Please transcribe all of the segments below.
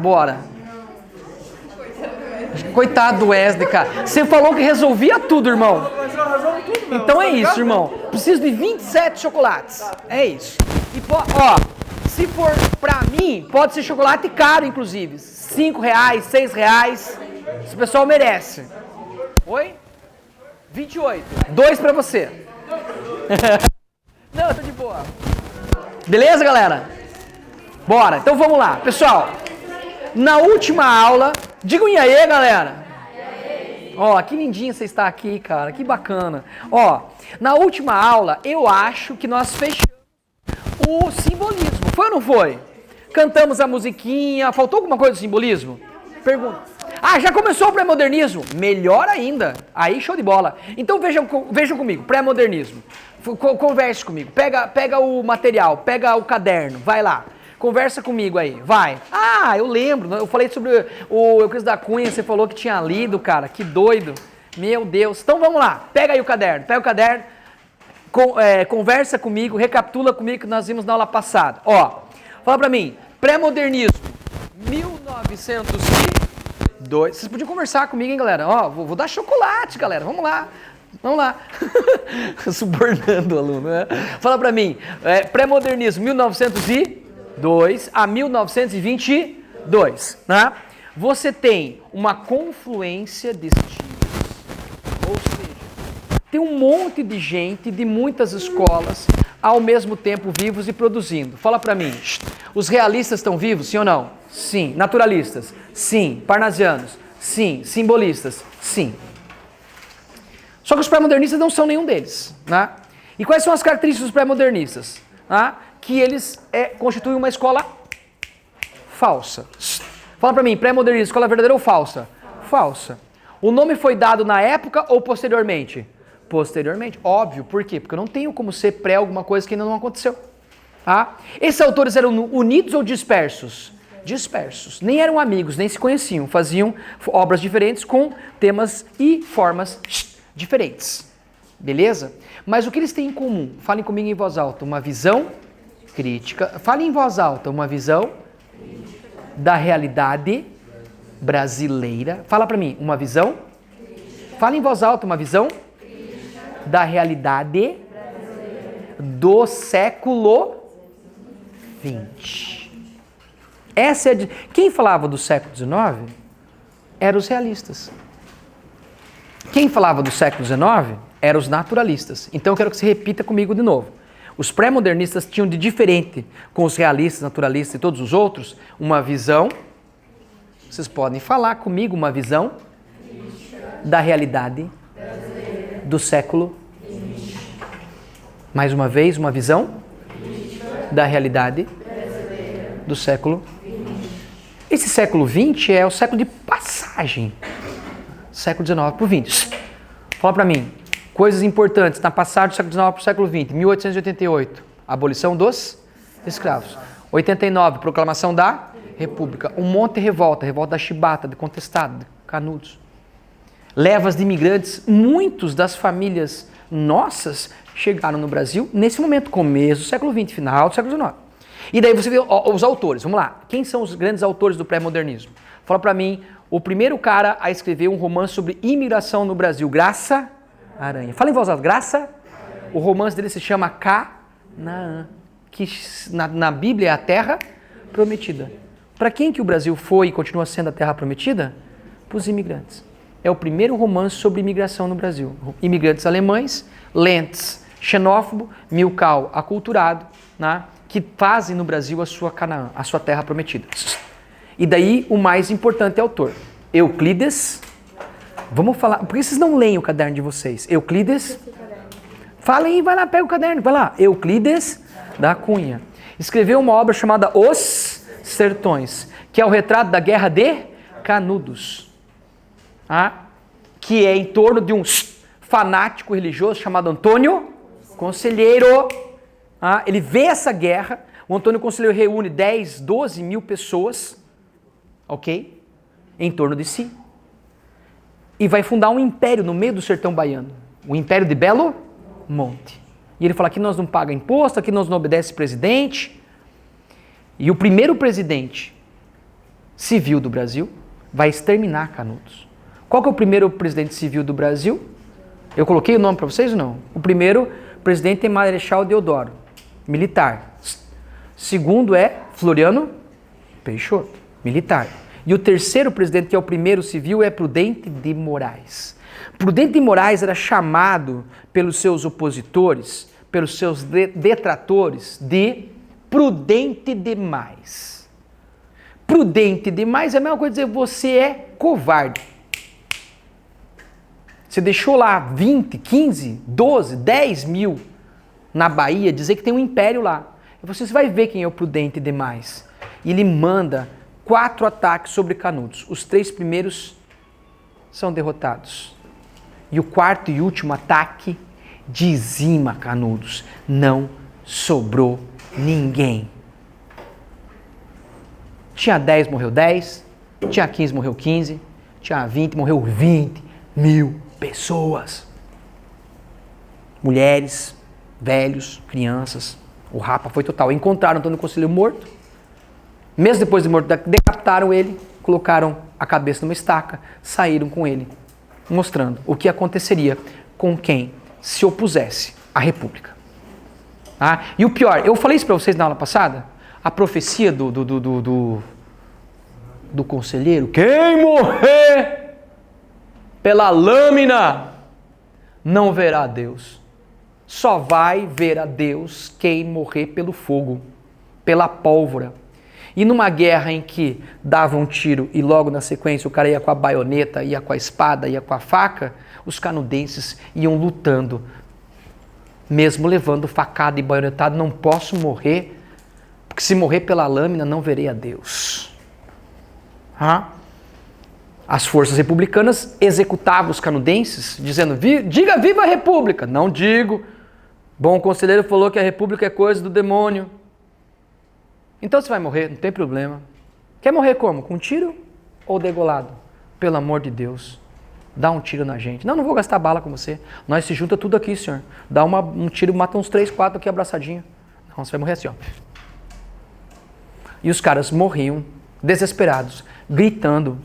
Bora. Coitado do Wesley, cara. Você falou que resolvia tudo, irmão. Então é isso, irmão. Preciso de 27 chocolates. É isso. E, ó, se for pra mim, pode ser chocolate caro, inclusive. R$5, R$6. Esse pessoal merece. Oi? 28. 2 pra você. Não, tô de boa. Beleza, galera? Bora. Então vamos lá. Pessoal, na última aula... Diga um e aí, galera. Ó, que lindinho você está aqui, cara. Que bacana. Ó, na última aula, eu acho que nós fechamos o simbolismo. Foi ou não foi? Cantamos a musiquinha. Faltou alguma coisa do simbolismo? Pergunta. Ah, já começou o pré-modernismo? Melhor ainda. Aí, show de bola. Então vejam comigo, pré-modernismo. Converse comigo. Pega o material, pega o caderno, vai lá. Conversa comigo aí, vai. Ah, eu lembro, eu falei sobre o Euclides da Cunha, você falou que tinha lido, cara, que doido. Meu Deus. Então vamos lá, pega aí o caderno, conversa comigo, recapitula comigo que nós vimos na aula passada. Ó, fala pra mim, pré-modernismo, 1902. Vocês podiam conversar comigo, hein, galera? Ó, vou dar chocolate, galera, vamos lá. Vamos lá. Subornando o aluno, né? Fala pra mim, pré-modernismo, 1902 a 1922, né? Você tem uma confluência de estilos, ou seja, tem um monte de gente de muitas escolas ao mesmo tempo vivos e produzindo. Fala pra mim, os realistas estão vivos, sim ou não? Sim. Naturalistas? Sim. Parnasianos? Sim. Simbolistas? Sim. Só que os pré-modernistas não são nenhum deles, né? E quais são as características dos pré-modernistas? Né? Que eles constituem uma escola falsa. Fala pra mim, pré-modernismo, escola verdadeira ou falsa? Falsa. O nome foi dado na época ou posteriormente? Posteriormente, óbvio. Por quê? Porque eu não tenho como ser pré alguma coisa que ainda não aconteceu. Tá? Esses autores eram unidos ou dispersos? Dispersos. Nem eram amigos, nem se conheciam. Faziam obras diferentes com temas e formas diferentes. Beleza? Mas o que eles têm em comum? Falem comigo em voz alta. Uma visão crítica. Fale em voz alta, uma visão da realidade brasileira. Fala pra mim, uma visão. Fale em voz alta, uma visão da realidade do século XX. Essa é quem falava do século XIX eram os realistas. Quem falava do século XIX eram os naturalistas. Então eu quero que você repita comigo de novo. Os pré-modernistas tinham de diferente com os realistas, naturalistas e todos os outros, uma visão, vocês podem falar comigo, uma visão da realidade do século. Mais uma vez, uma visão da realidade do século. Esse século XX é o século de passagem. Século XIX para o XX. Fala para mim. Coisas importantes na passagem do século XIX para o século XX. 1888, abolição dos escravos. 89, proclamação da República. Um monte de revolta da Chibata, de Contestado, de Canudos. Levas de imigrantes, muitos das famílias nossas chegaram no Brasil nesse momento, começo do século XX, final do século XIX. E daí você vê os autores, vamos lá. Quem são os grandes autores do pré-modernismo? Fala para mim, o primeiro cara a escrever um romance sobre imigração no Brasil, Graça Aranha. Fala em voz alta, Graça. O romance dele se chama Canaã, que na Bíblia é a terra prometida. Para quem que o Brasil foi e continua sendo a terra prometida? Para os imigrantes. É o primeiro romance sobre imigração no Brasil. Imigrantes alemães, lentes, xenófobo, Milkau, aculturado, né, que fazem no Brasil a sua Canaã, a sua terra prometida. E daí o mais importante autor, Euclides. Vamos falar, por que vocês não leem o caderno de vocês? Euclides, falem aí, vai lá, pega o caderno, vai lá. Euclides da Cunha. Escreveu uma obra chamada Os Sertões, que é o retrato da Guerra de Canudos. Que é em torno de um fanático religioso chamado Antônio Conselheiro. Ele vê essa guerra, o Antônio Conselheiro reúne 10, 12 mil pessoas, ok? Em torno de si. E vai fundar um império no meio do sertão baiano. O Império de Belo Monte. E ele fala, aqui nós não paga imposto, aqui nós não obedece presidente. E o primeiro presidente civil do Brasil, vai exterminar Canudos. Qual que é o primeiro presidente civil do Brasil? Eu coloquei o nome para vocês ou não? O primeiro presidente é Marechal Deodoro, militar. Segundo é Floriano Peixoto, militar. E o terceiro presidente, que é o primeiro civil, é Prudente de Moraes. Prudente de Moraes era chamado pelos seus opositores, pelos seus detratores, de prudente demais. Prudente demais é a mesma coisa dizer você é covarde. Você deixou lá 20, 15, 12, 10 mil na Bahia dizer que tem um império lá. E você vai ver quem é o prudente demais. E ele manda 4 ataques sobre Canudos. Os 3 primeiros são derrotados. E o 4º e último ataque dizima Canudos. Não sobrou ninguém. Tinha 10, morreu 10. Tinha 15, morreu 15. Tinha 20, morreu 20 mil pessoas. Mulheres, velhos, crianças. O rapa foi total. Encontraram Antônio Conselheiro morto. Mesmo depois de morto, decapitaram ele, colocaram a cabeça numa estaca, saíram com ele, mostrando o que aconteceria com quem se opusesse à República. Ah, e o pior, eu falei isso para vocês na aula passada, a profecia do conselheiro, quem morrer pela lâmina não verá Deus. Só vai ver a Deus quem morrer pelo fogo, pela pólvora. E numa guerra em que dava um tiro e logo na sequência o cara ia com a baioneta, ia com a espada, ia com a faca, os canudenses iam lutando, mesmo levando facada e baionetado. Não posso morrer, porque se morrer pela lâmina não verei a Deus. As forças republicanas executavam os canudenses, dizendo, diga viva a República. Não digo. Bom conselheiro falou que a República é coisa do demônio. Então você vai morrer, não tem problema. Quer morrer como? Com tiro ou degolado? Pelo amor de Deus, dá um tiro na gente. Não vou gastar bala com você. Nós se junta tudo aqui, senhor. Dá um tiro, mata uns 3, 4 aqui abraçadinho. Não, você vai morrer assim, ó. E os caras morriam, desesperados, gritando,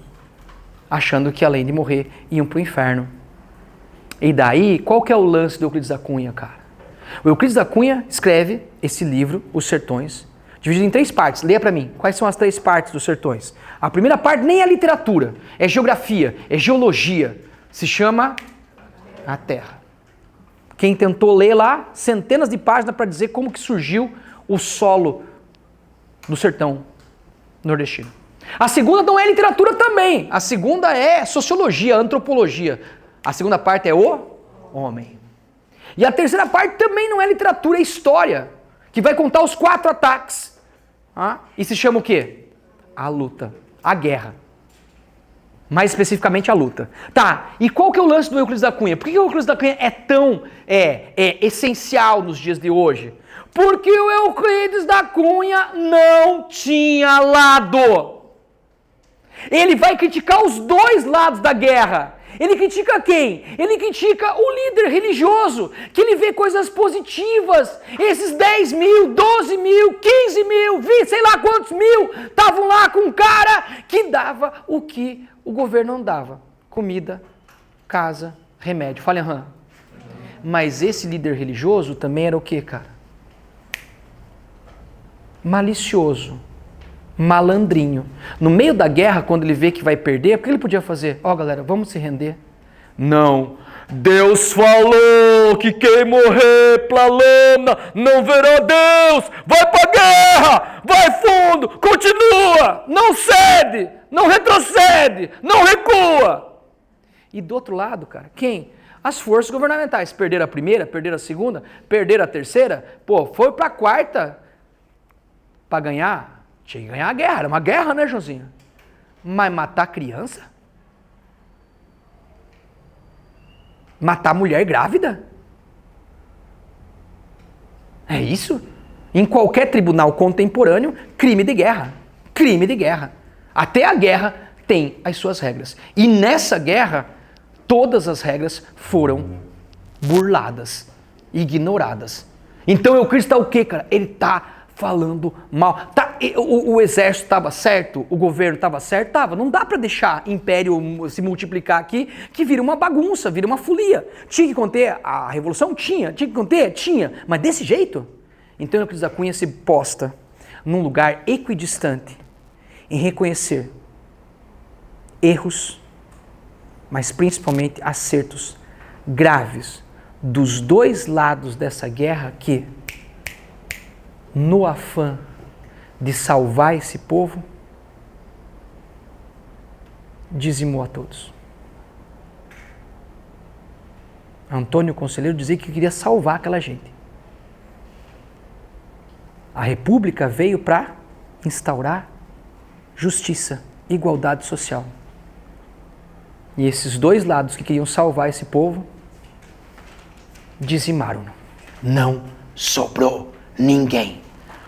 achando que além de morrer, iam para o inferno. E daí, qual que é o lance do Euclides da Cunha, cara? O Euclides da Cunha escreve esse livro, Os Sertões, dividido em 3 partes. Leia para mim. Quais são as 3 partes dos Sertões? A primeira parte nem é literatura, é geografia, é geologia. Se chama A Terra. Quem tentou ler lá, centenas de páginas para dizer como que surgiu o solo do sertão nordestino. A segunda não é literatura também. A segunda é sociologia, antropologia. A segunda parte é o homem. E a terceira parte também não é literatura, é história, que vai contar os 4 ataques. E se chama o quê? A luta, a guerra. Mais especificamente a luta. Tá, e qual que é o lance do Euclides da Cunha? Por que o Euclides da Cunha é tão essencial nos dias de hoje? Porque o Euclides da Cunha não tinha lado. Ele vai criticar os 2 lados da guerra. Ele critica quem? Ele critica o líder religioso, que ele vê coisas positivas. Esses 10 mil, 12 mil, 15 mil, 20, sei lá quantos mil, estavam lá com um cara que dava o que o governo não dava. Comida, casa, remédio. Fala, aham. Mas esse líder religioso também era o quê, cara? Malicioso. Malandrinho. No meio da guerra, quando ele vê que vai perder, o que ele podia fazer? Galera, vamos se render. Não. Deus falou que quem morrer pela lâmina não verá Deus. Vai pra guerra, vai fundo, continua, não cede, não retrocede, não recua. E do outro lado, cara, quem? As forças governamentais. Perderam a primeira, perderam a segunda, perderam a terceira, foi pra quarta pra ganhar. Tinha que ganhar a guerra, era uma guerra, né, Joãozinho? Mas matar criança? Matar mulher grávida? É isso? Em qualquer tribunal contemporâneo, crime de guerra. Crime de guerra. Até a guerra tem as suas regras. E nessa guerra, todas as regras foram burladas, ignoradas. Então Euclides está o quê, cara? Ele está falando mal. Tá, o exército estava certo, o governo estava certo, estava. Não dá para deixar império se multiplicar aqui, que vira uma bagunça, vira uma folia. Tinha que conter a revolução? Tinha que conter? Tinha. Mas desse jeito? Então Euclides da Cunha se posta num lugar equidistante em reconhecer erros, mas principalmente acertos graves dos dois lados dessa guerra que, no afã de salvar esse povo, dizimou a todos. Antônio Conselheiro dizia que queria salvar aquela gente. A República veio para instaurar justiça, igualdade social. E esses dois lados que queriam salvar esse povo, dizimaram-no. Não sobrou ninguém.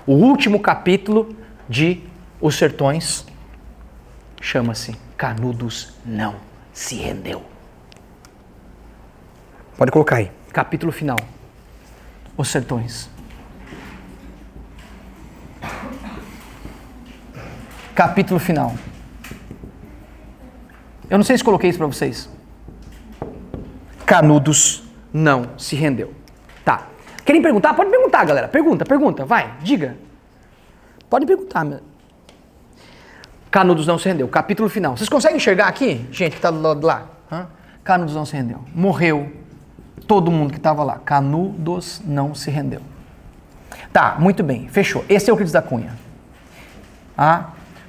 O último capítulo de Os Sertões chama-se Canudos não se rendeu. Pode colocar aí. Capítulo final. Os Sertões. Capítulo final. Eu não sei se coloquei isso para vocês. Canudos não se rendeu. Tá. Querem perguntar? Pode perguntar, galera. Pergunta. Vai, diga. Pode perguntar. Canudos não se rendeu. Capítulo final. Vocês conseguem enxergar aqui? Gente que está do lado de lá. Canudos não se rendeu. Morreu todo mundo que estava lá. Canudos não se rendeu. Tá, muito bem. Fechou. Esse é o Euclides da Cunha.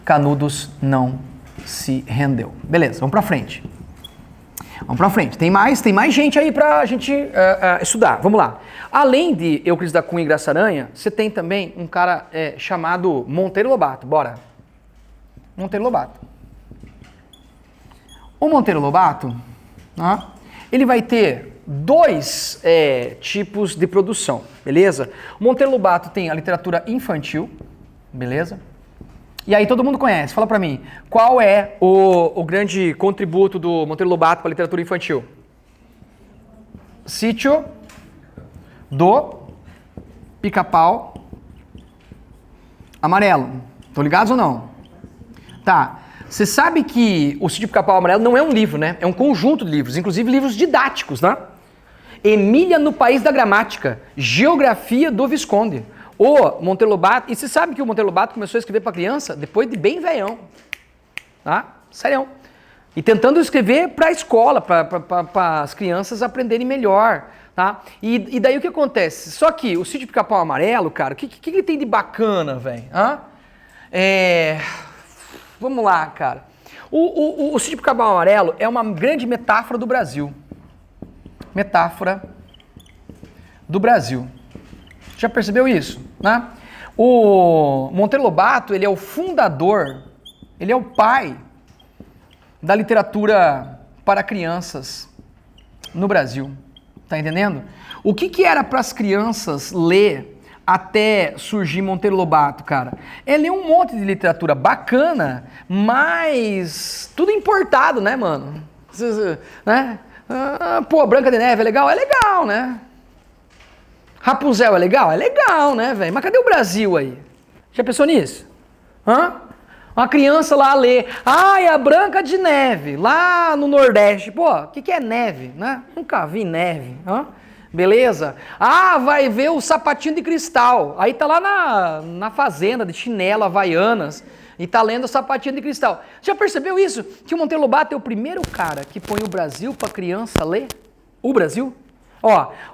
Canudos não se rendeu. Beleza, vamos pra frente. Tem mais gente aí pra gente estudar. Vamos lá. Além de Euclides da Cunha e Graça Aranha, você tem também um cara chamado Monteiro Lobato. Bora. Monteiro Lobato. O Monteiro Lobato, ele vai ter dois tipos de produção, beleza? O Monteiro Lobato tem a literatura infantil, beleza? E aí todo mundo conhece. Fala pra mim, qual é o grande contributo do Monteiro Lobato para a literatura infantil? Sítio do Pica-Pau Amarelo. Estão ligados ou não? Tá. Você sabe que o Sítio do Pica-Pau Amarelo não é um livro, né? É um conjunto de livros, inclusive livros didáticos, né? Emília no País da Gramática, Geografia do Visconde. O Monteiro Lobato, e você sabe que o Monteiro Lobato começou a escrever para criança depois de bem velhão, tá? Sério. E tentando escrever para a escola, para as crianças aprenderem melhor, tá? E daí o que acontece? Só que o Sítio Pica-Pau Amarelo, cara, o que ele tem de bacana, velho? Vamos lá, cara. O Sítio Pica-Pau Amarelo é uma grande metáfora do Brasil. Metáfora do Brasil. Já percebeu isso? Né? O Monteiro Lobato, ele é o fundador, ele é o pai da literatura para crianças no Brasil. Tá entendendo? O que era para as crianças ler até surgir Monteiro Lobato, cara? É ler um monte de literatura bacana, mas tudo importado, né, mano? Né? Branca de Neve é legal? É legal, né? Rapunzel é legal? É legal, né, velho? Mas cadê o Brasil aí? Já pensou nisso? Uma criança lá lê, é a Branca de Neve, lá no Nordeste. Pô, o que é neve, né? Nunca vi neve. Beleza? Vai ver o Sapatinho de Cristal. Aí tá lá na fazenda de chinelo, Havaianas, e tá lendo o Sapatinho de Cristal. Já percebeu isso? Que o Monteiro Lobato é o primeiro cara que põe o Brasil pra criança ler? O Brasil?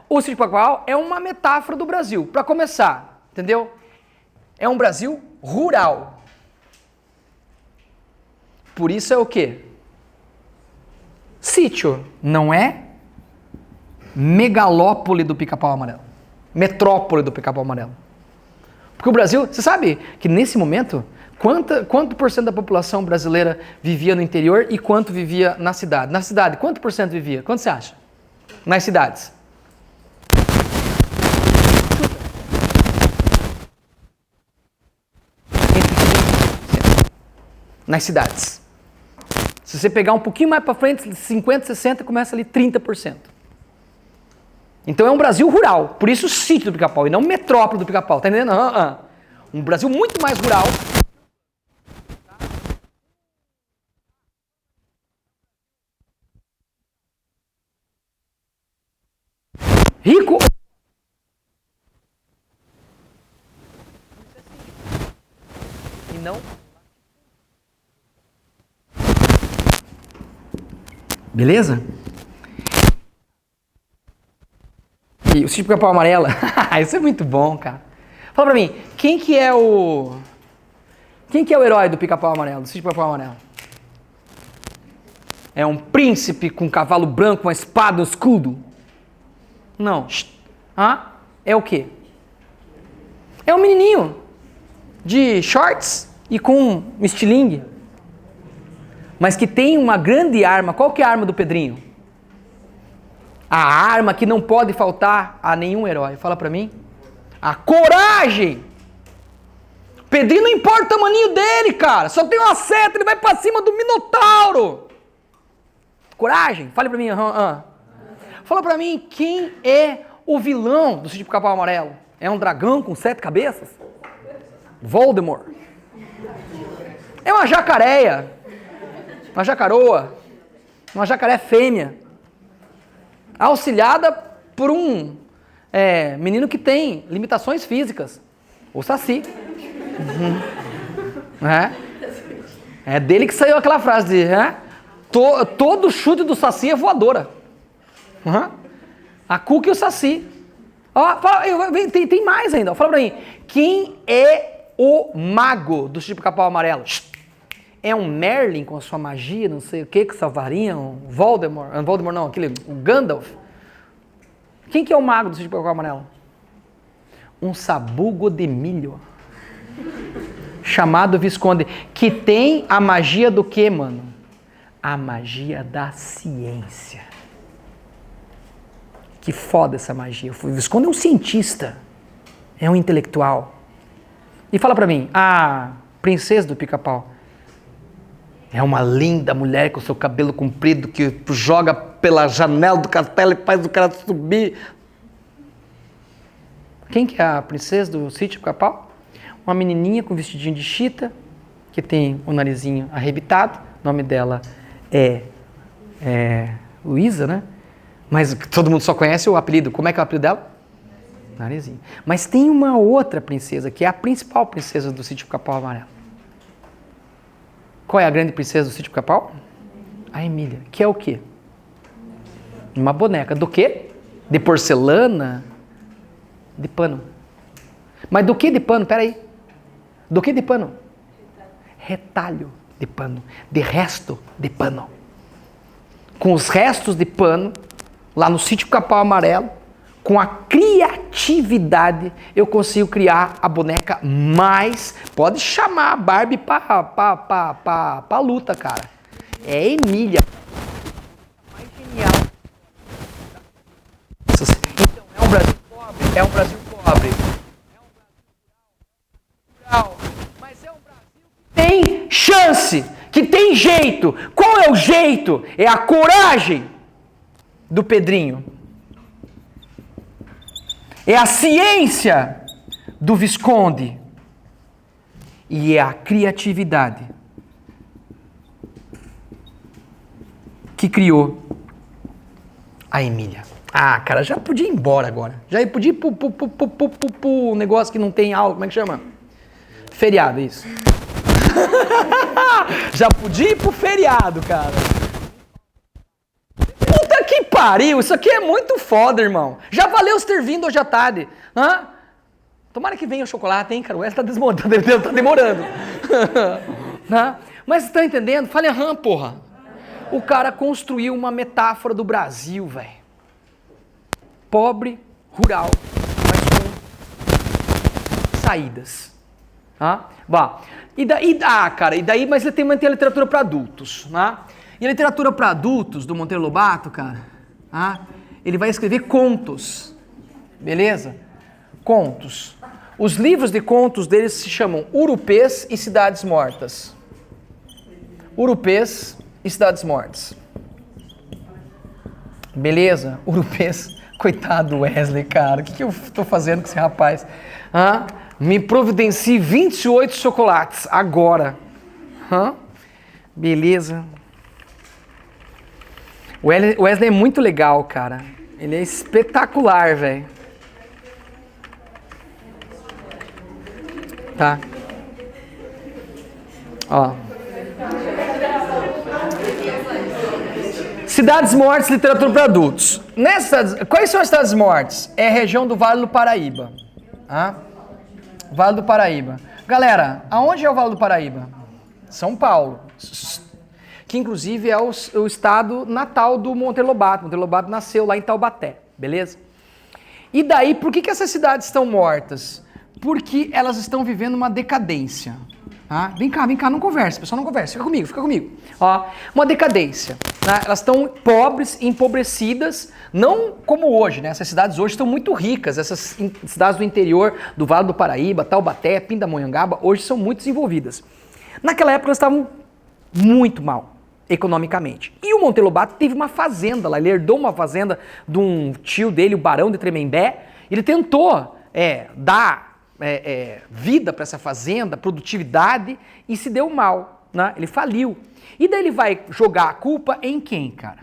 O Sítio Pica-Pau é uma metáfora do Brasil. Para começar, entendeu? É um Brasil rural. Por isso é o quê? Sítio, não é megalópole do Pica-Pau Amarelo. Metrópole do Pica-Pau Amarelo. Porque o Brasil, você sabe que nesse momento, quanto por cento da população brasileira vivia no interior e quanto vivia na cidade? Na cidade, quanto por cento vivia? Quanto você acha? Nas cidades? Nas cidades. Se você pegar um pouquinho mais para frente, 50, 60, começa ali 30%. Então é um Brasil rural. Por isso o Sítio do Pica-Pau e não metrópole do Pica-Pau. Tá entendendo? Um Brasil muito mais rural. Rico. E não. Beleza? E o sítio Pica-Pau Amarelo. Isso é muito bom, cara. Fala pra mim, quem que é o herói do Pica-Pau Amarelo, do sítio Pica-Pau Amarelo? É um príncipe com um cavalo branco, uma espada, um escudo? Não. É o quê? É um menininho de shorts e com um estilingue. Mas que tem uma grande arma. Qual que é a arma do Pedrinho? A arma que não pode faltar a nenhum herói. Fala pra mim. A coragem. Pedrinho não importa o tamaninho dele, cara. Só tem uma seta, ele vai pra cima do Minotauro. Coragem. Fale pra mim. Fala pra mim quem é o vilão do sítio Pica-Pau Amarelo. É um dragão com 7 cabeças? Voldemort. É uma jacareia. Uma jacaroa. Uma jacaré fêmea. Auxiliada por um menino que tem limitações físicas. O Saci. É dele que saiu aquela frase de todo chute do Saci é voadora. A Cuca e o Saci. Tem mais ainda. Fala pra mim. Quem é o mago do sítio Pica-Pau Amarelo? É um Merlin com a sua magia, não sei o que salvaria, um Voldemort. Voldemort não, um Gandalf. Quem que é o mago do sítio Pica-Pau Amarelo? Um sabugo de milho. Chamado Visconde. Que tem a magia do quê, mano? A magia da ciência. Que foda essa magia. O Visconde é um cientista. É um intelectual. E fala pra mim, a princesa do Pica-Pau é uma linda mulher com seu cabelo comprido que joga pela janela do castelo e faz o cara subir. Quem que é a princesa do sítio Pica-Pau? Uma menininha com vestidinho de chita, que tem o narizinho arrebitado. O nome dela é Luísa, né? Mas todo mundo só conhece o apelido. Como é que é o apelido dela? Narizinho. Mas tem uma outra princesa, que é a principal princesa do sítio Pica-Pau Amarelo. Qual é a grande princesa do sítio Pica-Pau? A Emília. Que é o quê? Uma boneca. Do quê? De porcelana? De pano. Mas do que de pano? Peraí. Do que de pano? Retalho de pano. De resto de pano. Com os restos de pano, lá no sítio Pica-Pau Amarelo, com a criatividade, eu consigo criar a boneca mais... Pode chamar a Barbie pra luta, cara. É Emília. Mais genial. Então, é um Brasil pobre. É um Brasil pobre. É um Brasil rural. Mas é um Brasil que tem chance, que tem jeito. Qual é o jeito? É a coragem do Pedrinho. É a ciência do Visconde. E é a criatividade que criou a Emília. Ah, cara, já podia ir embora agora. Já podia ir pro negócio que não tem aula, como é que chama? Feriado, isso. Já podia ir pro feriado, cara. Puta que pariu, isso aqui é muito foda, irmão. Já valeu você ter vindo hoje à tarde. Tomara que venha o chocolate, hein, cara? O Wesley tá demorando. Mas você tá entendendo? Fale porra. O cara construiu uma metáfora do Brasil, velho. Pobre, rural, mas com saídas. Mas ele tem a literatura para adultos, né? E a literatura para adultos do Monteiro Lobato, cara, ele vai escrever contos, beleza? Contos. Os livros de contos deles se chamam Urupês e Cidades Mortas. Urupês e Cidades Mortas. Beleza? Urupês. Coitado do Wesley, cara. O que eu tô fazendo com esse rapaz? Me providencie 28 chocolates, agora. Hã? Beleza. O Wesley é muito legal, cara. Ele é espetacular, velho. Tá. Ó. Cidades mortas, literatura para adultos. Quais são as cidades mortas? É a região do Vale do Paraíba. Ah? Vale do Paraíba. Galera, aonde é o Vale do Paraíba? São Paulo. Que inclusive é o estado natal do Monteiro Lobato. Monteiro Lobato nasceu lá em Taubaté, beleza? E daí, por que essas cidades estão mortas? Porque elas estão vivendo uma decadência. Ah, vem cá, não conversa, pessoal, não conversa, fica comigo. Ó, uma decadência. Né? Elas estão pobres, empobrecidas, não como hoje, né? Essas cidades hoje estão muito ricas, essas cidades do interior, do Vale do Paraíba, Taubaté, Pindamonhangaba, hoje são muito desenvolvidas. Naquela época elas estavam muito mal, economicamente. E o Monteiro Lobato teve uma fazenda lá, ele herdou uma fazenda de um tio dele, o Barão de Tremembé, ele tentou dar vida para essa fazenda, produtividade, e se deu mal, né? Ele faliu. E daí ele vai jogar a culpa em quem, cara?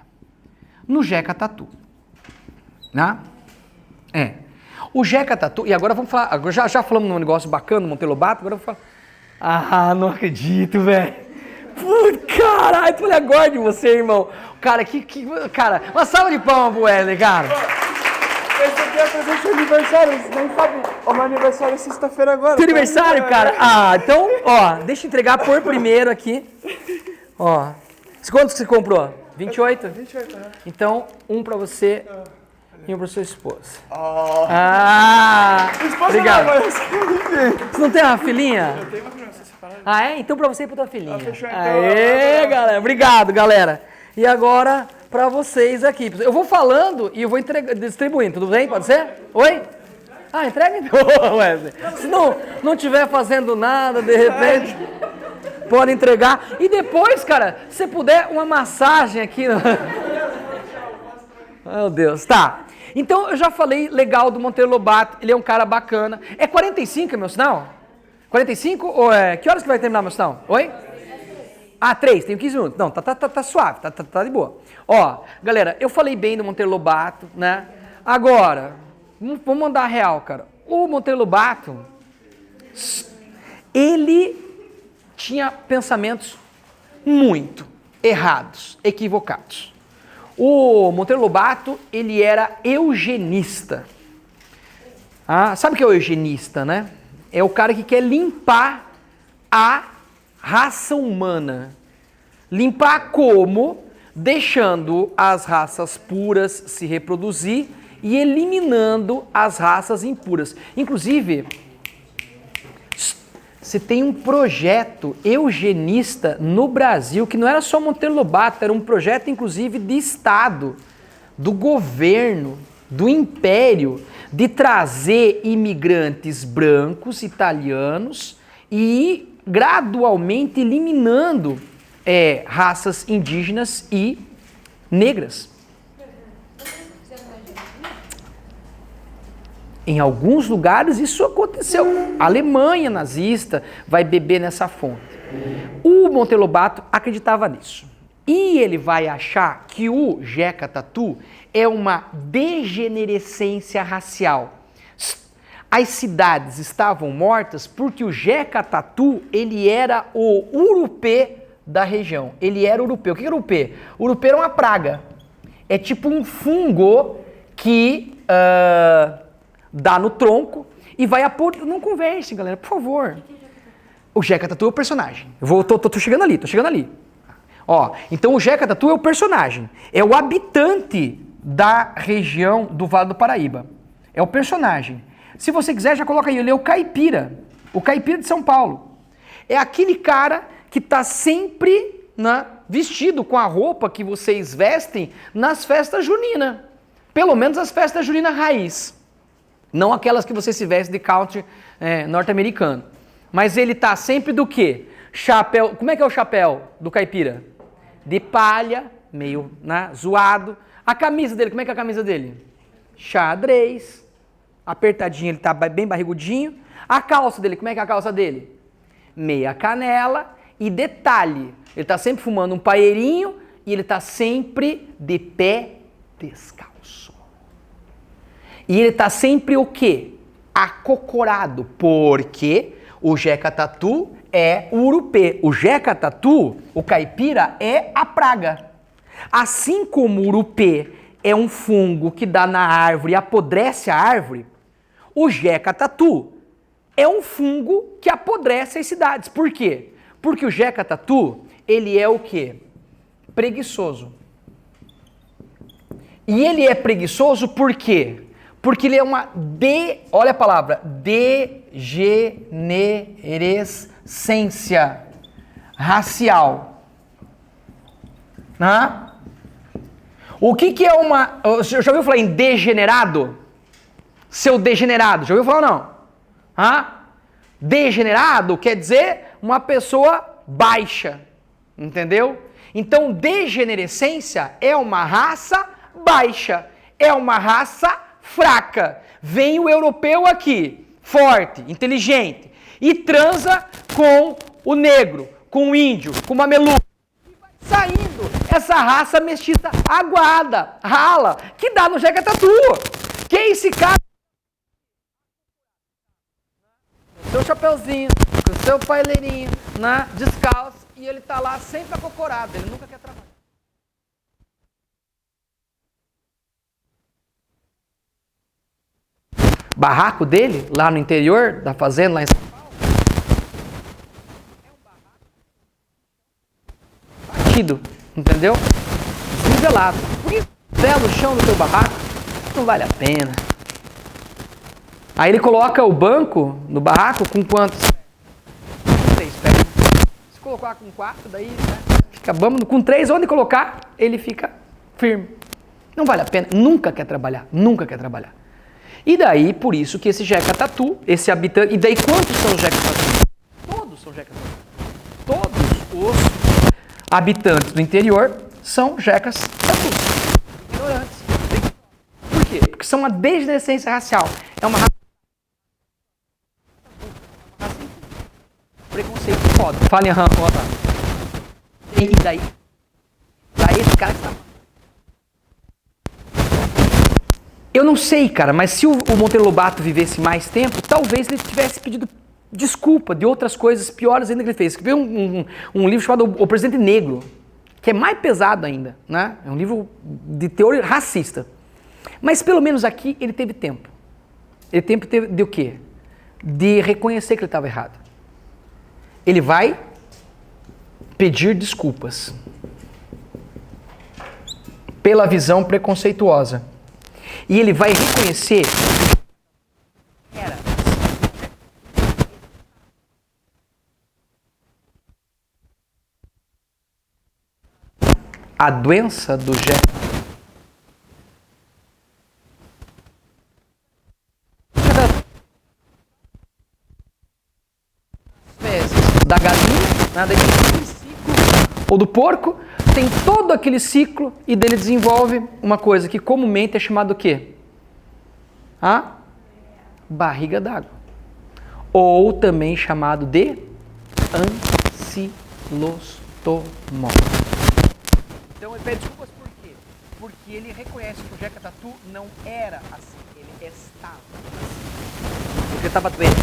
No Jeca Tatu. Né? O Jeca Tatu, e agora vamos falar, agora já falamos num negócio bacana no Monteiro Lobato, agora vamos falar. Ah, não acredito, velho. Caralho, tô agora de você, irmão. Cara, cara, uma salva de palmas pro Wesley, cara. Esse aqui é presente de aniversário, você nem sabe. O meu aniversário é sexta-feira agora. Teu aniversário, cara? Ah, então, ó, deixa eu entregar por primeiro aqui. Ó, quantos que você comprou? 28? 28, né? Então, um pra você e um pra sua esposa. Oh. Obrigado. Você não tem uma filhinha? Eu tenho uma criança separada. Ah, é? Então pra você e pra tua filhinha. Fechou, então. Aê, galera. Obrigado, galera. E agora, pra vocês aqui. Eu vou falando e eu vou distribuindo, tudo bem? Pode ser? Oi? Ah, entrega então, Wesley. Se não tiver fazendo nada, de repente, pode entregar. E depois, cara, se puder, uma massagem aqui. Meu Deus, tá. Então, eu já falei legal do Monteiro Lobato, ele é um cara bacana. É 45, meu sinal? 45 ou é... Que horas que vai terminar, meu sinal? Oi? Ah, 3, tenho 15 minutos. Não, tá suave, tá de boa. Ó, galera, eu falei bem do Monteiro Lobato, né? Agora, vamos mandar a real, cara. O Monteiro Lobato, ele tinha pensamentos muito errados, equivocados. O Monteiro Lobato, ele era eugenista. Ah, sabe o que é o eugenista, né? É o cara que quer limpar a raça humana. Limpar como? Deixando as raças puras se reproduzir e eliminando as raças impuras. Inclusive, você tem um projeto eugenista no Brasil, que não era só Monteiro Lobato, era um projeto, inclusive, de Estado, do governo, do Império, de trazer imigrantes brancos, italianos, e ir gradualmente eliminando raças indígenas e negras. Em alguns lugares isso aconteceu. A Alemanha nazista vai beber nessa fonte. O Monteiro Lobato acreditava nisso. E ele vai achar que o Jeca Tatu é uma degenerescência racial. As cidades estavam mortas porque o Jeca Tatu, ele era o urupê da região. Ele era urupê. O que é urupê? Urupê era uma praga. É tipo um fungo que dá no tronco e vai apor... Não converse, galera, por favor. O Jeca Tatu é o personagem. Tô chegando ali. Ó, então o Jeca Tatu é o personagem. É o habitante da região do Vale do Paraíba. É o personagem. Se você quiser, já coloca aí. Ele é o caipira. O caipira de São Paulo. É aquele cara que está sempre vestido com a roupa que vocês vestem nas festas juninas. Pelo menos as festas juninas raiz. Não aquelas que você se veste de country norte-americano. Mas ele tá sempre do quê? Chapéu. Como é que é o chapéu do caipira? De palha, meio zoado. A camisa dele, como é que é a camisa dele? Xadrez. Apertadinho, ele tá bem barrigudinho. A calça dele, como é que é a calça dele? Meia canela e detalhe, ele tá sempre fumando um paeirinho e ele tá sempre de pé descalço. E ele tá sempre o quê? Acocorado, porque o Jeca Tatu é o urupê. O Jeca Tatu, o caipira, é a praga. Assim como o urupê é um fungo que dá na árvore e apodrece a árvore, o Jeca Tatu é um fungo que apodrece as cidades. Por quê? Porque o Jeca Tatu, ele é o quê? Preguiçoso. E ele é preguiçoso por quê? Porque ele é uma olha a palavra, degenerescência racial. O que é uma... Já ouviu falar em degenerado? Seu degenerado, já ouviu falar ou não? Degenerado quer dizer uma pessoa baixa, entendeu? Então, degenerescência é uma raça baixa, é uma raça fraca. Vem o europeu aqui, forte, inteligente, e transa com o negro, com o índio, com o mameluco. E vai saindo essa raça mestiça aguada, rala, que dá no Jeca Tatu. Que é esse cara? Com o seu chapeuzinho, com o seu paileirinho, descalço, e ele tá lá sempre acocorado, ele nunca quer trabalhar. Barraco dele, lá no interior da fazenda, lá em São Paulo, é um barraco batido, entendeu? Desnivelado. Por isso, no chão do teu barraco, não vale a pena. Aí ele coloca o banco no barraco com quantos? 3 pés. Se colocar com 4, daí fica bambo. Com 3, onde colocar, ele fica firme. Não vale a pena. Nunca quer trabalhar. Nunca quer trabalhar. E daí, por isso que esse Jeca Tatu, esse habitante... E daí, quantos são os Jeca Tatu? Todos são Jeca Tatu. Todos os habitantes do interior são Jecas Tatu. Ignorantes. Por quê? Porque são uma degenerescência racial. É uma raça... Preconceito foda. Fala em E daí? Daí esse cara que tá... Eu não sei, cara, mas se o Monteiro Lobato vivesse mais tempo, talvez ele tivesse pedido desculpa de outras coisas piores ainda que ele fez. Escreveu um livro chamado O Presidente Negro, que é mais pesado ainda, né? É um livro de teor racista. Mas pelo menos aqui ele teve tempo. Ele teve de o quê? De reconhecer que ele estava errado. Ele vai pedir desculpas pela visão preconceituosa. E ele vai reconhecer a doença do Jeca. Da galinha, daquele ciclo, ou do porco, tem todo aquele ciclo e dele desenvolve uma coisa que comumente é chamada o quê? A barriga d'água. Ou também chamado de ancilostomose. Então ele pede desculpas por quê? Porque ele reconhece que o Jeca Tatu não era assim, ele estava assim. Porque estava doente,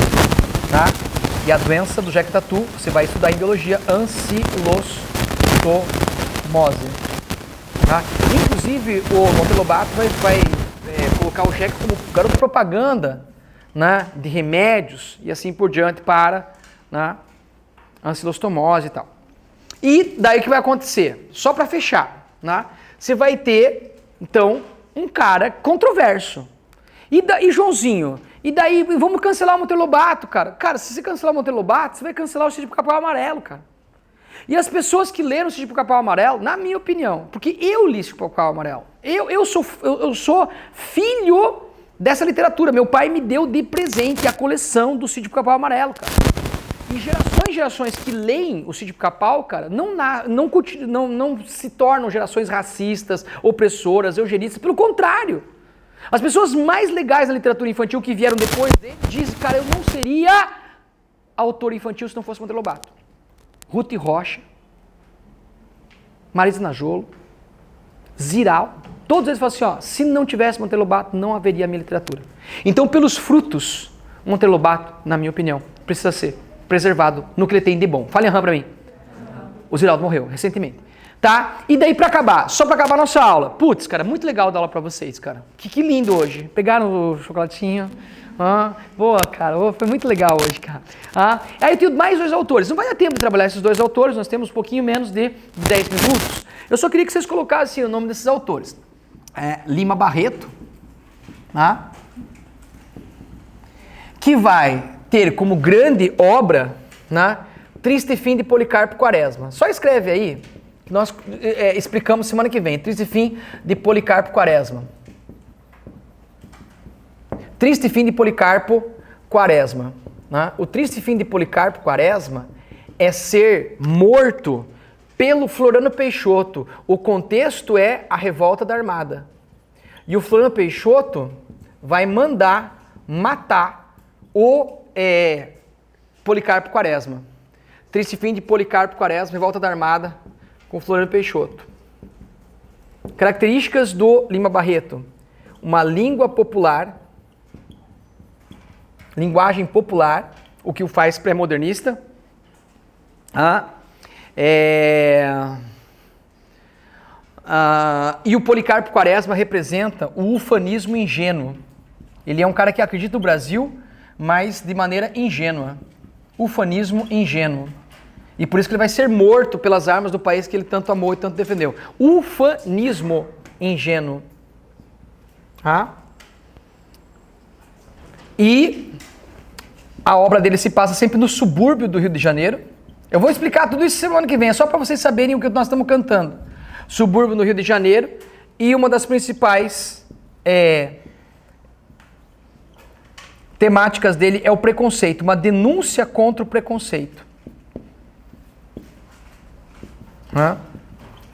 tá? E a doença do Jeca Tatu, você vai estudar em biologia, ancilostomose. Tá? Inclusive, o Monteiro Lobato vai colocar o Jeca como garoto propaganda, né, de remédios e assim por diante para ancilostomose e tal. E daí o que vai acontecer? Só para fechar, né, você vai ter, então, um cara controverso. E Joãozinho? E daí, vamos cancelar o Monteiro Lobato, cara. Cara, se você cancelar o Monteiro Lobato, você vai cancelar o Sítio Pica-Pau Amarelo, cara. E as pessoas que leram o Sítio Pica-Pau Amarelo, na minha opinião, porque eu li o Sítio Pica-Pau Amarelo, eu sou filho dessa literatura. Meu pai me deu de presente a coleção do Sítio Pica-Pau Amarelo, cara. E gerações que leem o Sítio Pica-Pau, cara, não se tornam gerações racistas, opressoras, eugenistas. Pelo contrário. As pessoas mais legais na literatura infantil que vieram depois dele dizem, cara, eu não seria autor infantil se não fosse Monteiro Lobato. Ruth Rocha, Marisa Najolo, Ziral, todos eles falam assim, ó, se não tivesse Monteiro Lobato, não haveria a minha literatura. Então, pelos frutos, Monteiro Lobato, na minha opinião, precisa ser preservado no que ele tem de bom. Fale aham pra mim. O Ziraldo morreu recentemente. Tá? E daí pra acabar, só pra acabar a nossa aula. Putz, cara, muito legal dar aula pra vocês, cara. Que lindo hoje. Pegaram o chocolatinho. Boa, cara. Foi muito legal hoje, cara. Aí eu tenho mais 2 autores. Não vai dar tempo de trabalhar esses 2 autores, nós temos um pouquinho menos de 10 minutos. Eu só queria que vocês colocassem o nome desses autores. Lima Barreto, tá? Que vai ter como grande obra, né, Triste Fim de Policarpo Quaresma. Só escreve aí, nós explicamos semana que vem. Triste Fim de Policarpo Quaresma. Triste Fim de Policarpo Quaresma. Né? O triste fim de Policarpo Quaresma é ser morto pelo Floriano Peixoto. O contexto é a revolta da Armada. E o Floriano Peixoto vai mandar matar o Policarpo Quaresma. Triste fim de Policarpo Quaresma, revolta da Armada com Floriano Peixoto. Características do Lima Barreto. Uma língua popular, linguagem popular, o que o faz pré-modernista. E o Policarpo Quaresma representa o ufanismo ingênuo. Ele é um cara que acredita no Brasil, mas de maneira ingênua. Ufanismo ingênuo. E por isso que ele vai ser morto pelas armas do país que ele tanto amou e tanto defendeu. Ufanismo ingênuo. E a obra dele se passa sempre no subúrbio do Rio de Janeiro. Eu vou explicar tudo isso semana que vem, é só para vocês saberem o que nós estamos cantando. Subúrbio no Rio de Janeiro, e uma das principais temáticas dele é o preconceito, uma denúncia contra o preconceito. A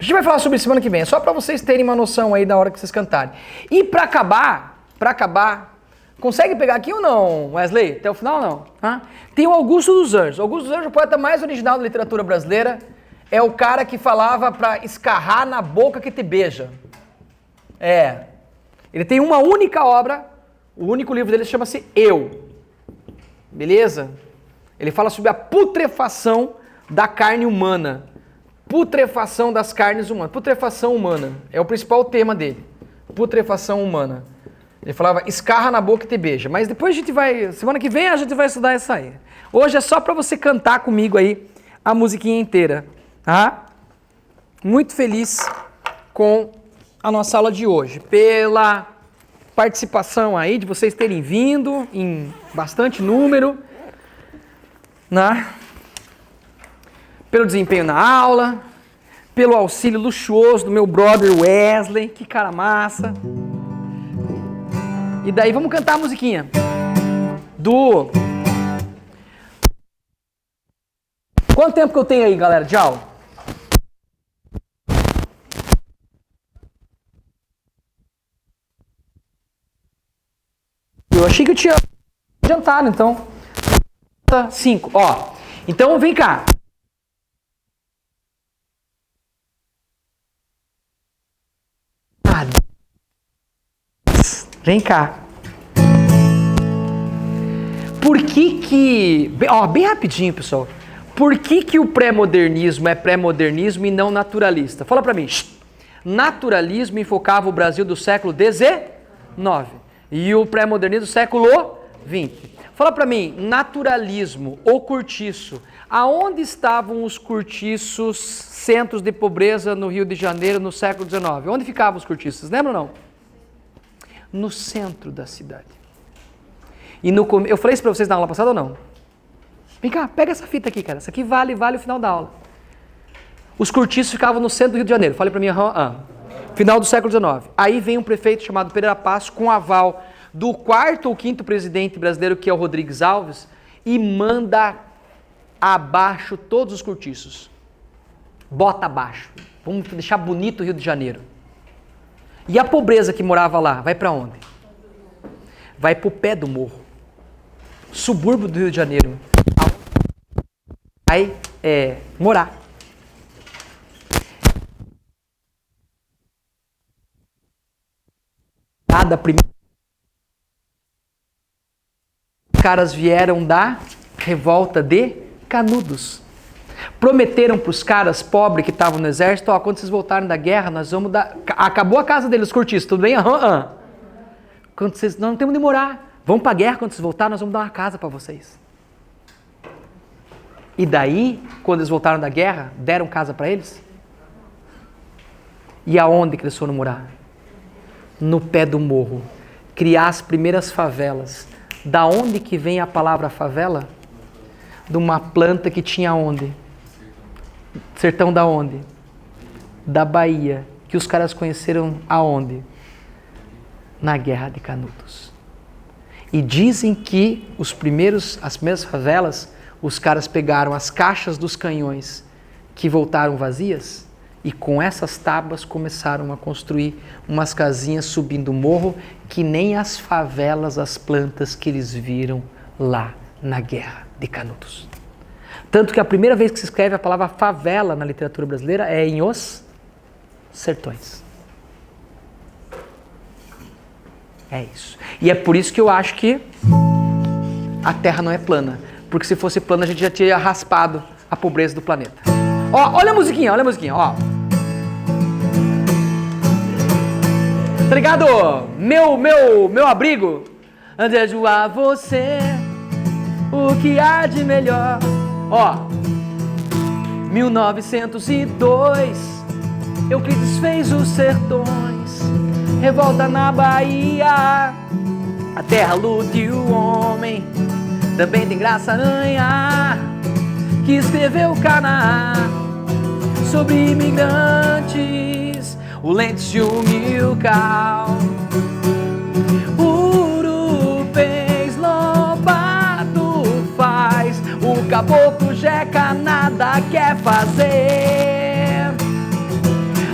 gente vai falar sobre isso semana que vem, é só para vocês terem uma noção aí da hora que vocês cantarem. E para acabar, consegue pegar aqui ou não, Wesley? Até o final ou não? Tem o Augusto dos Anjos. Augusto dos Anjos, o poeta mais original da literatura brasileira, é o cara que falava para escarrar na boca que te beija. Ele tem uma única obra, o único livro dele chama-se Eu. Beleza? Ele fala sobre a putrefação da carne humana. Putrefação das carnes humanas. Putrefação humana. É o principal tema dele. Putrefação humana. Ele falava, escarra na boca e te beija. Mas depois a gente vai, semana que vem a gente vai estudar essa aí. Hoje é só para você cantar comigo aí a musiquinha inteira. Muito feliz com a nossa aula de hoje. Pela participação aí, de vocês terem vindo em bastante número. Pelo desempenho na aula, pelo auxílio luxuoso do meu brother Wesley, que cara massa. E daí vamos cantar a musiquinha do... Quanto tempo que eu tenho aí, galera, de aula? Eu achei que eu tinha adiantado, então. 5, Então vem cá. Vem cá. Por que bem rapidinho, pessoal. Por que o pré-modernismo é pré-modernismo e não naturalista? Fala pra mim. Naturalismo enfocava o Brasil do século XIX e o pré-modernismo do século XX. Fala pra mim, naturalismo ou cortiço. Aonde estavam os cortiços, centros de pobreza no Rio de Janeiro no século XIX? Onde ficavam os cortiços? Lembra ou não? No centro da cidade. E eu falei isso pra vocês na aula passada ou não? Vem cá, pega essa fita aqui, cara. Isso aqui vale o final da aula. Os cortiços ficavam no centro do Rio de Janeiro. Fale pra mim, final do século XIX. Aí vem um prefeito chamado Pereira Passos, com aval do 4º ou 5º presidente brasileiro, que é o Rodrigues Alves, e manda abaixo todos os cortiços. Bota abaixo. Vamos deixar bonito o Rio de Janeiro. E a pobreza que morava lá, vai para onde? vai para o pé do morro, subúrbio do Rio de Janeiro, vai morar. Os caras vieram da revolta de Canudos. Prometeram para os caras pobres que estavam no exército, ó, quando vocês voltarem da guerra, nós vamos dar... Acabou a casa deles, cortiço, tudo bem? Quando vocês... Nós não temos de morar. Vamos para a guerra, quando vocês voltarem, nós vamos dar uma casa para vocês. E daí, quando eles voltaram da guerra, deram casa para eles? E aonde que eles foram morar? No pé do morro. Criar as primeiras favelas. Da onde que vem a palavra favela? De uma planta que tinha onde? Sertão da onde? Da Bahia. Que os caras conheceram aonde? Na Guerra de Canudos. E dizem que as primeiras favelas, os caras pegaram as caixas dos canhões que voltaram vazias e com essas tábuas começaram a construir umas casinhas subindo o morro que nem as favelas, as plantas que eles viram lá na Guerra de Canudos. Tanto que a primeira vez que se escreve a palavra favela na literatura brasileira é em Os Sertões. É isso. E é por isso que eu acho que a Terra não é plana. Porque se fosse plana a gente já tinha raspado a pobreza do planeta. Ó, olha a musiquinha, ó. Tá ligado? Meu abrigo. Desejo a você o que há de melhor. Ó, 1902, Euclides fez os sertões, revolta na Bahia, a terra luta e o homem, também tem Graça Aranha, que escreveu Canaã, sobre imigrantes, o Lentz e o Milkau, Urupês, Lobato faz, o caboclo Jeca nada quer fazer,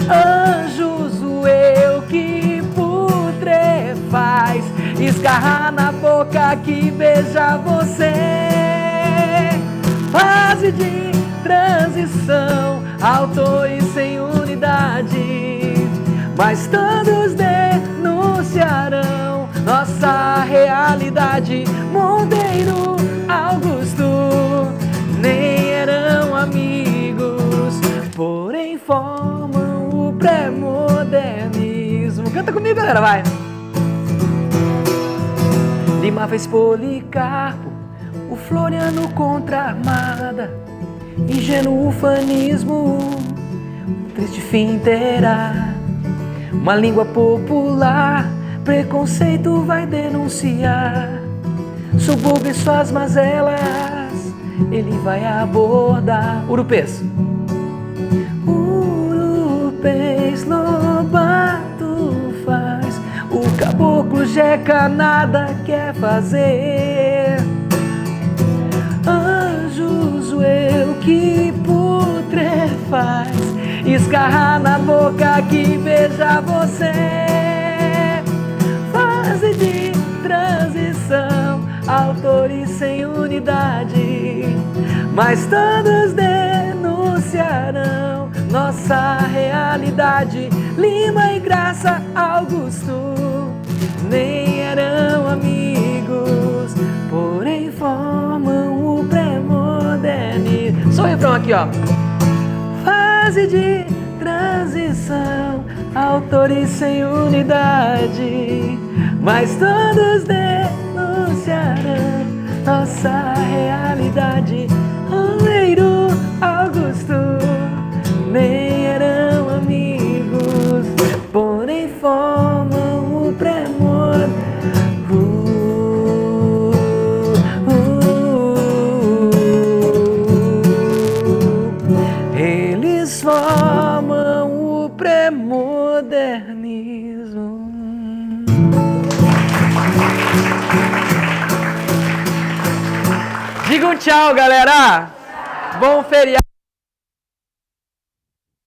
anjos o eu que putrefaz, escarrar na boca que beija você, fase de transição, autores sem unidade, mas todos denunciarão nossa realidade. Monteiro, Augusto, nem eram amigos, porém formam o pré-modernismo. Canta comigo, galera, vai! Lima fez Policarpo, o Floriano contra a Armada, ingênuo ufanismo, triste fim terá. Uma língua popular, preconceito vai denunciar. Subúrbio e suas mazelas, ele vai abordar. Urupês. Urupês, Lobato faz, o caboclo Jeca nada quer fazer. Anjos, o eu que putrefaz, escarrar na boca que beija você. Fase de transição, autores sem unidade, mas todos denunciarão nossa realidade. Lima e Graça, Augusto, nem eram amigos, porém formam o pré-modernismo. Só o refrão aqui, ó. Fase de transição, autores sem unidade, mas todos denunciarão nossa realidade. Monteiro, Augusto, nem eram amigos, porém formam o pré-modernismo. Eles formam o pré-modernismo. Diga um tchau, galera. Bom feriado.